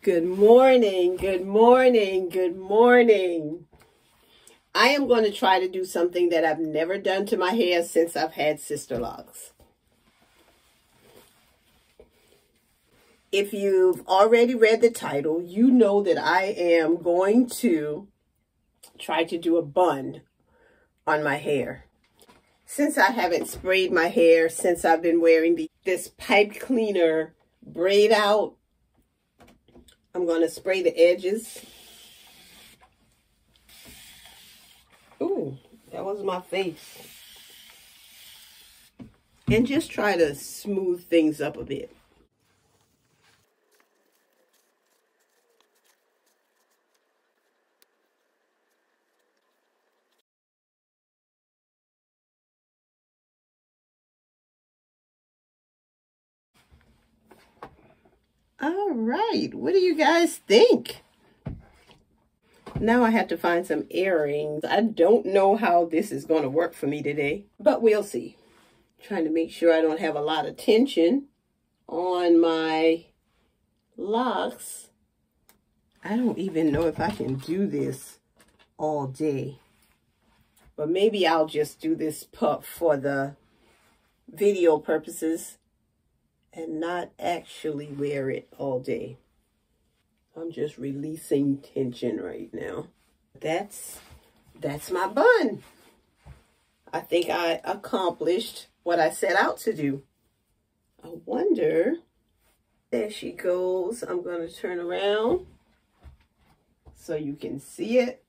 Good morning, good morning, good morning. I am going to try to do something that I've never done to my hair since I've had Sisterlocks. If you've already read the title, you know that I am going to try to do a bun on my hair. Since I haven't sprayed my hair, since I've been wearing this pipe cleaner braid out, I'm going to spray the edges. Ooh, that was my face. And just try to smooth things up a bit. All right, what do you guys think? Now I have to find some earrings. I don't know how this is going to work for me today, but we'll see. Trying to make sure I don't have a lot of tension on my locks. I don't even know if I can do this all day, but maybe I'll just do this puff for the video purposes and not actually wear it all day. I'm just releasing tension right now. That's my bun. I think I accomplished what I set out to do. I wonder, there she goes. I'm going to turn around so you can see it.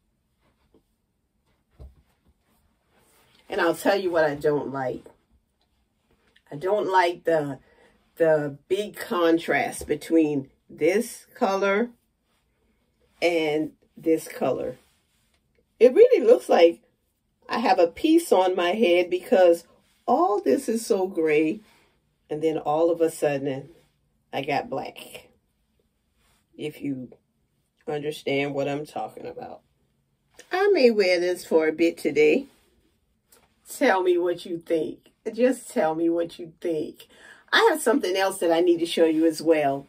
And I'll tell you what I don't like. I don't like the big contrast between this color and this color. It really looks like I have a piece on my head because all this is so gray, and then all of a sudden I got black. If you understand what I'm talking about. I may wear this for a bit today. Tell me what you think. Just tell me what you think. I have something else that I need to show you as well.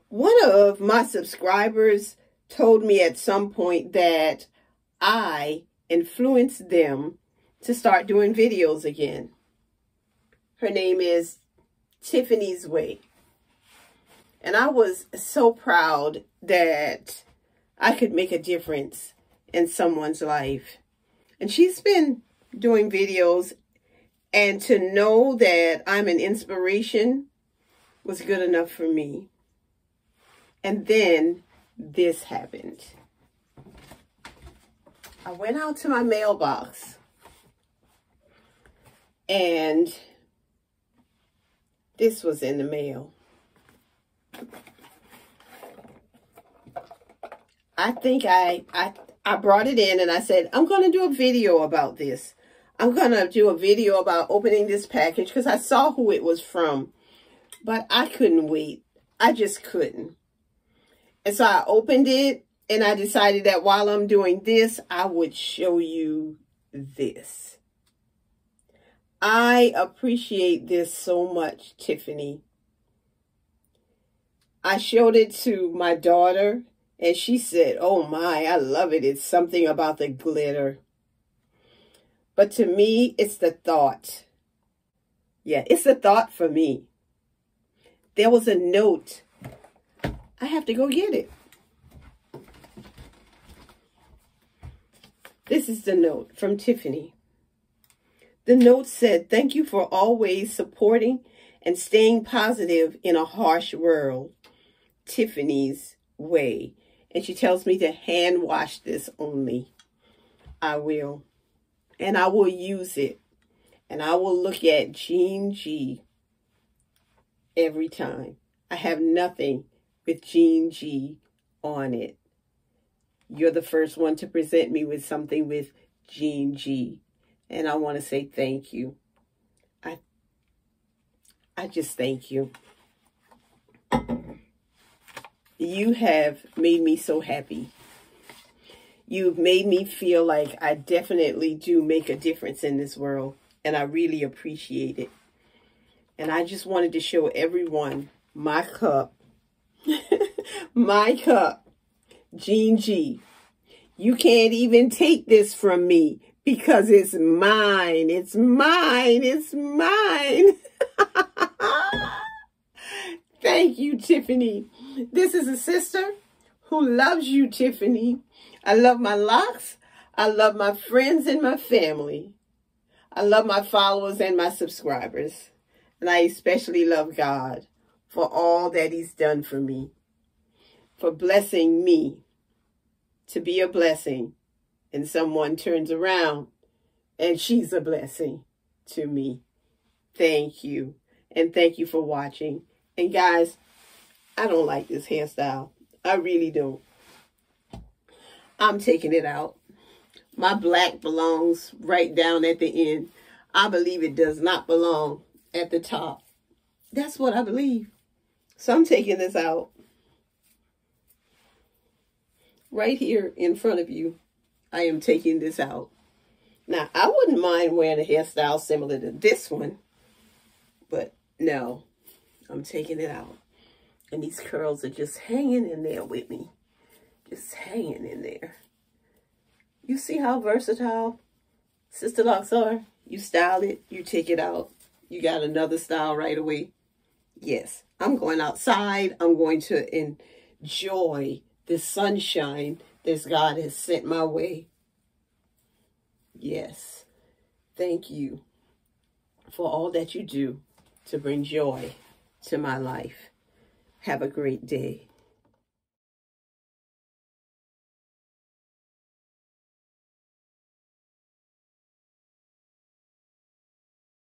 One of my subscribers told me at some point that I influenced them to start doing videos again. Her name is Tiffany's Way. And I was so proud that I could make a difference in someone's life. And she's been doing videos, and to know that I'm an inspiration was good enough for me. And then this happened. I went out to my mailbox and this was in the mail. I think I brought it in and I said, I'm going to do a video about this. I'm going to do a video about opening this package because I saw who it was from, but I couldn't wait. I just couldn't. And so I opened it and I decided that while I'm doing this, I would show you this. I appreciate this so much, Tiffany. I showed it to my daughter and she said, oh my, I love it. It's something about the glitter. But to me, it's the thought. Yeah, it's the thought for me. There was a note. I have to go get it. This is the note from Tiffany. The note said, thank you for always supporting and staying positive in a harsh world. Tiffany's Way. And she tells me to hand wash this only. I will. And I will use it. And I will look at Jean G every time. I have nothing with Jean G on it. You're the first one to present me with something with Jean G. And I want to say thank you. I just thank you. You have made me so happy. You've made me feel like I definitely do make a difference in this world. And I really appreciate it. And I just wanted to show everyone my cup My cup, Jean G. You can't even take this from me because it's mine. It's mine. It's mine. Thank you, Tiffany. This is a sister who loves you, Tiffany. I love my locks. I love my friends and my family. I love my followers and my subscribers. And I especially love God for all that he's done for me, for blessing me to be a blessing. And someone turns around and she's a blessing to me. Thank you. And thank you for watching. And guys, I don't like this hairstyle. I really don't. I'm taking it out. My black belongs right down at the end. I believe it does not belong at the top. That's what I believe. So I'm taking this out. Right here in front of you, I am taking this out. Now, I wouldn't mind wearing a hairstyle similar to this one. But no, I'm taking it out. And these curls are just hanging in there with me. Just hanging in there. You see how versatile Sisterlocks are? You style it, you take it out. You got another style right away. Yes, I'm going outside. I'm going to enjoy the sunshine that God has sent my way. Yes, thank you for all that you do to bring joy to my life. Have a great day.